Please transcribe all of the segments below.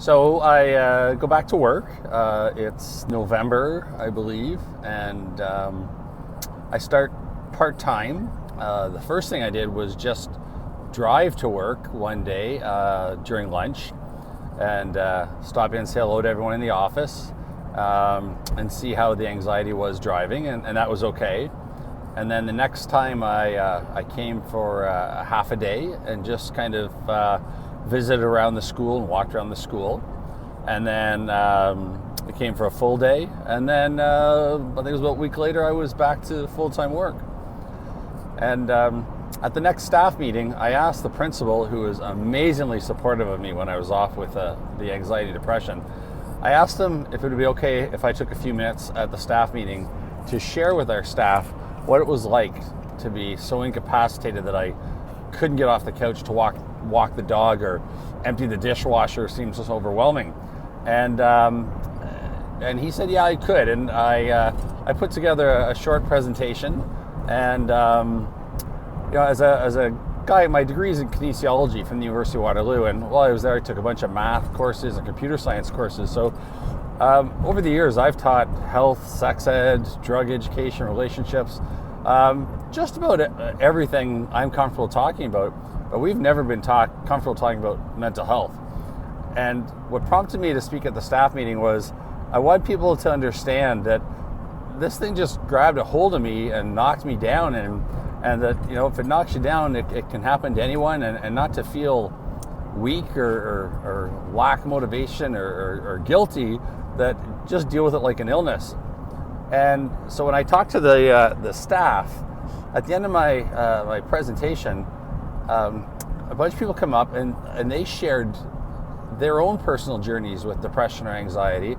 So I go back to work. It's November, I believe, and I start part-time. The first thing I did was just drive to work one day during lunch and stop in and say hello to everyone in the office and see how the anxiety was driving, and that was okay. And then the next time I came for a half a day and just kind of visited around the school and walked around the school. And then I came for a full day. And then I think it was about a week later, I was back to full-time work. And at the next staff meeting, I asked the principal, who was amazingly supportive of me when I was off with the anxiety depression. I asked him if it would be okay if I took a few minutes at the staff meeting to share with our staff what it was like to be so incapacitated that I couldn't get off the couch to walk the dog or empty the dishwasher. Seems just overwhelming. And he said, yeah, I could. And I put together a short presentation. And as a guy, my degree is in kinesiology from the University of Waterloo. And while I was there, I took a bunch of math courses and computer science courses. So over the years, I've taught health, sex ed, drug education, relationships, just about everything I'm comfortable talking about. But we've never been comfortable talking about mental health. And what prompted me to speak at the staff meeting was I want people to understand that this thing just grabbed a hold of me and knocked me down, and that, if it knocks you down, it can happen to anyone, and not to feel weak or lack motivation or guilty, that just deal with it like an illness. And so when I talked to the staff, at the end of my presentation, a bunch of people come up and they shared their own personal journeys with depression or anxiety,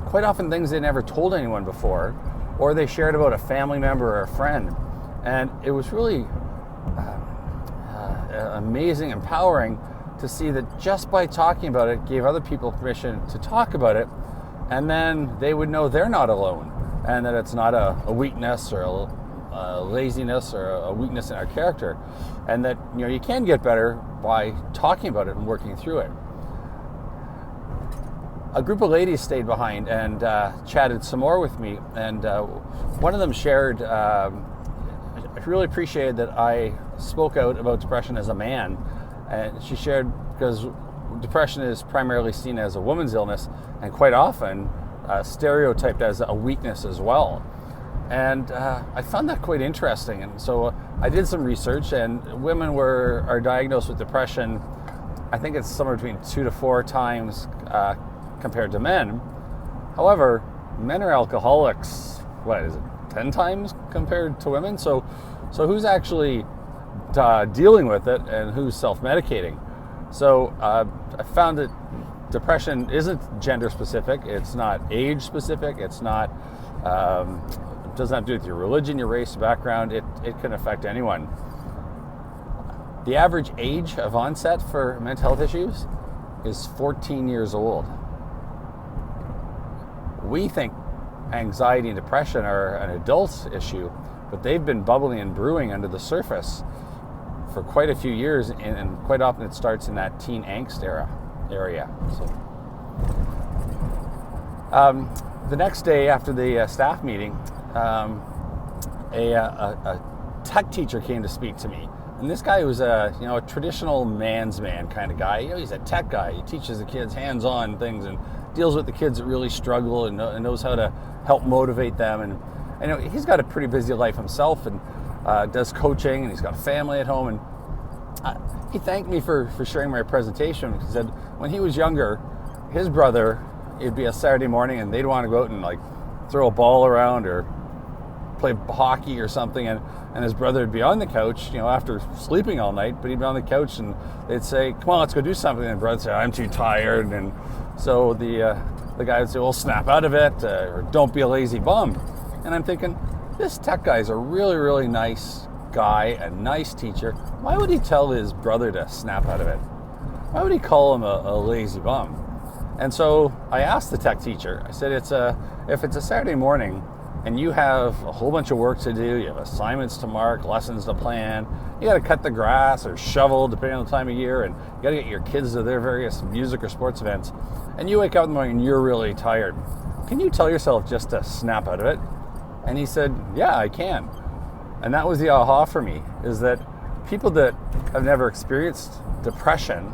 quite often things they never told anyone before, or they shared about a family member or a friend. And it was really amazing, empowering to see that just by talking about it gave other people permission to talk about it, and then they would know they're not alone, and that it's not a weakness or a laziness or a weakness in our character, and that you can get better by talking about it and working through it. A group of ladies stayed behind and chatted some more with me, and one of them shared, I really appreciated that I spoke out about depression as a man, and she shared, because depression is primarily seen as a woman's illness and quite often stereotyped as a weakness as well. And I found that quite interesting. And so I did some research, and women are diagnosed with depression, I think it's somewhere between 2 to 4 times compared to men. However, men are alcoholics, 10 times compared to women? So who's actually dealing with it and who's self-medicating? So I found that depression isn't gender specific, it's not age specific, it's not doesn't have to do with your religion, your race, background. It can affect anyone. The average age of onset for mental health issues is 14 years old. We think anxiety and depression are an adult issue, but they've been bubbling and brewing under the surface for quite a few years, and quite often it starts in that teen angst area. So, the next day after the staff meeting, a tech teacher came to speak to me, and this guy was a traditional man's man kind of guy. He's a tech guy. He teaches the kids hands-on things and deals with the kids that really struggle and knows how to help motivate them. And he's got a pretty busy life himself, and does coaching, and he's got a family at home. And he thanked me for sharing my presentation. He said when he was younger, his brother, it'd be a Saturday morning, and they'd want to go out and throw a ball around or play hockey or something, and his brother would be on the couch, after sleeping all night, but he'd be on the couch, and they'd say, "Come on, let's go do something." And the brother would say, "I'm too tired." And so the guy would say, "Well, snap out of it," or "Don't be a lazy bum." And I'm thinking, this tech guy is a really, really nice guy, a nice teacher. Why would he tell his brother to snap out of it? Why would he call him a lazy bum? And so I asked the tech teacher, I said, if it's a Saturday morning, and you have a whole bunch of work to do, you have assignments to mark, lessons to plan, you got to cut the grass or shovel depending on the time of year, and you got to get your kids to their various music or sports events, and you wake up in the morning and you're really tired, can you tell yourself just to snap out of it? And he said, yeah, I can. And that was the aha for me, is that people that have never experienced depression,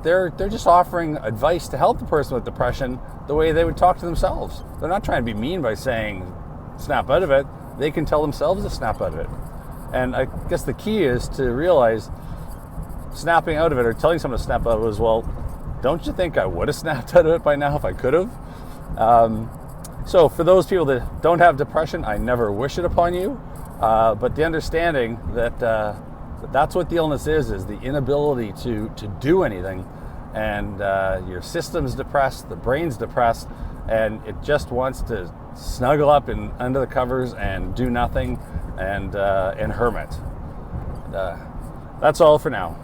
they're just offering advice to help the person with depression the way they would talk to themselves. They're not trying to be mean by saying, snap out of it. They can tell themselves to snap out of it. And I guess the key is to realize snapping out of it, or telling someone to snap out of it, as well, don't you think I would have snapped out of it by now if I could have? So for those people that don't have depression, I never wish it upon you. But the understanding that that's what the illness is the inability to do anything. And your system's depressed, the brain's depressed, and it just wants to snuggle up under the covers and do nothing and hermit. That's all for now.